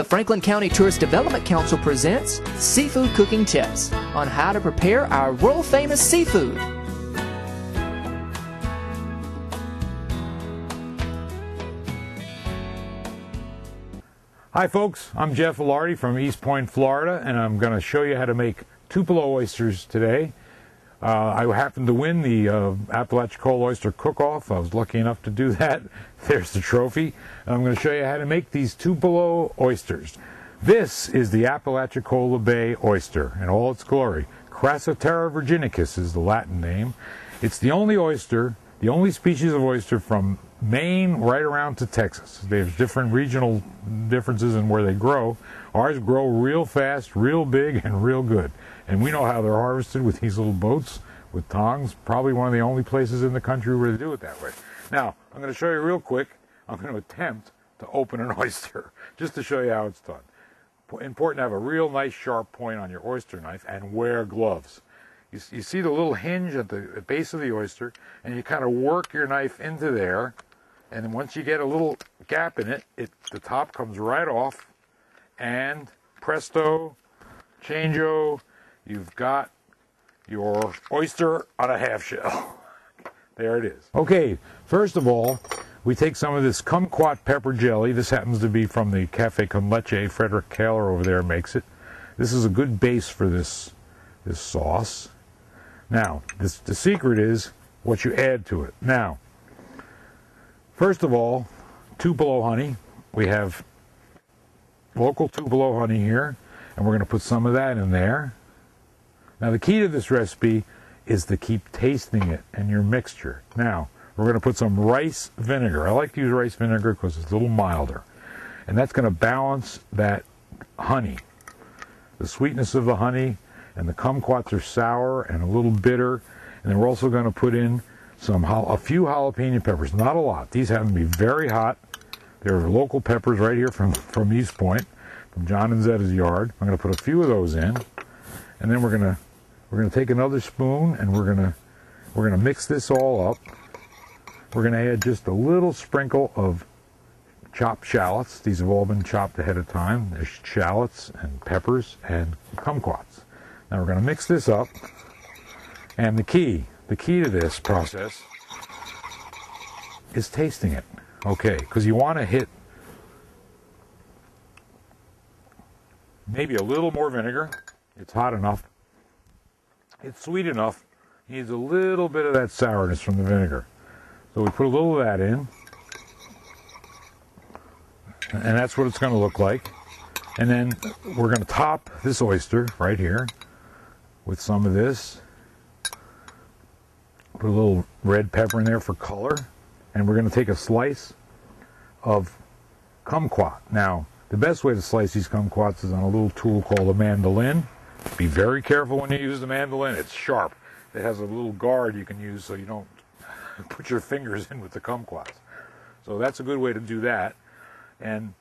The Franklin County Tourist Development Council presents Seafood Cooking Tips on how to prepare our world-famous seafood. Hi folks, I'm Jeff Ilardi from East Point, Florida, and I'm going to show you how to make Tupelo oysters today. I happened to win the Apalachicola Oyster Cookoff. I was lucky enough to do that. There's the trophy. And I'm going to show you how to make these Tupelo oysters. This is the Apalachicola Bay oyster in all its glory. Crassatera virginicus is the Latin name. It's the only oyster, the only species of oyster from Maine right around to Texas. There's different regional differences in where they grow. Ours grow real fast, real big, and real good. And we know how they're harvested with these little boats with tongs. Probably one of the only places in the country where they do it that way. Now, I'm going to show you real quick. I'm going to attempt to open an oyster just to show you how it's done. Important to have a real nice sharp point on your oyster knife and wear gloves. You see the little hinge at the base of the oyster, and you kind of work your knife into there, and then once you get a little gap in it, the top comes right off, and presto, changeo, you've got your oyster on a half shell. There it is. Okay, first of all, we take some of this kumquat pepper jelly. This happens to be from the Cafe Con Leche. Frederick Kaler over there makes it. This is a good base for this sauce. Now, the secret is what you add to it. Now, first of all, Tupelo honey. We have local Tupelo honey here, and we're going to put some of that in there. Now, the key to this recipe is to keep tasting it and your mixture. Now, we're going to put some rice vinegar. I like to use rice vinegar because it's a little milder. And that's going to balance that honey. The sweetness of the honey, and the kumquats are sour and a little bitter. And then we're also going to put in a few jalapeno peppers. Not a lot. These happen to be very hot. They're local peppers right here from East Point, from John and Zetta's yard. I'm going to put a few of those in. And then we're going to take another spoon, and we're going to mix this all up. We're going to add just a little sprinkle of chopped shallots. These have all been chopped ahead of time. There's shallots and peppers and kumquats. Now we're going to mix this up. And the key to this process is tasting it. Okay, because you want to hit maybe a little more vinegar. It's hot enough. It's sweet enough. It needs a little bit of that sourness from the vinegar. So we put a little of that in. And that's what it's going to look like. And then we're going to top this oyster right here with some of this. Put a little red pepper in there for color. And we're going to take a slice of kumquat. Now, the best way to slice these kumquats is on a little tool called a mandolin. Be very careful when you use the mandolin. It's sharp. It has a little guard you can use so you don't put your fingers in with the kumquats. So that's a good way to do that. And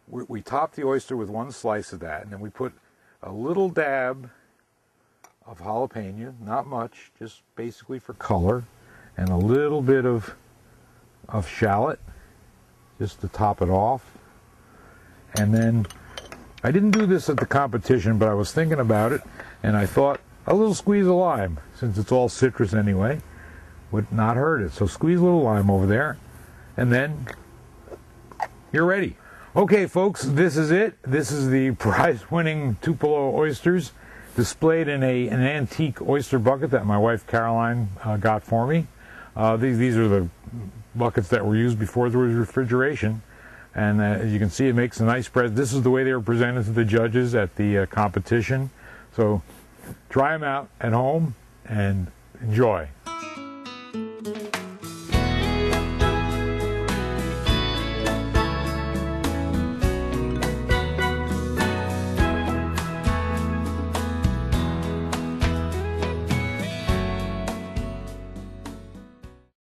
we top the oyster with one slice of that, and then we put a little dab of jalapeno, not much, just basically for color, and a little bit of shallot, just to top it off. And then, I didn't do this at the competition, but I was thinking about it, and I thought a little squeeze of lime, since it's all citrus anyway, would not hurt it. So squeeze a little lime over there, and then you're ready. Okay, folks, this is it. This is the prize-winning Tupelo oysters displayed in an antique oyster bucket that my wife Caroline got for me. These are the buckets that were used before there was refrigeration. And as you can see, it makes a nice spread. This is the way they were presented to the judges at the competition. So try them out at home and enjoy.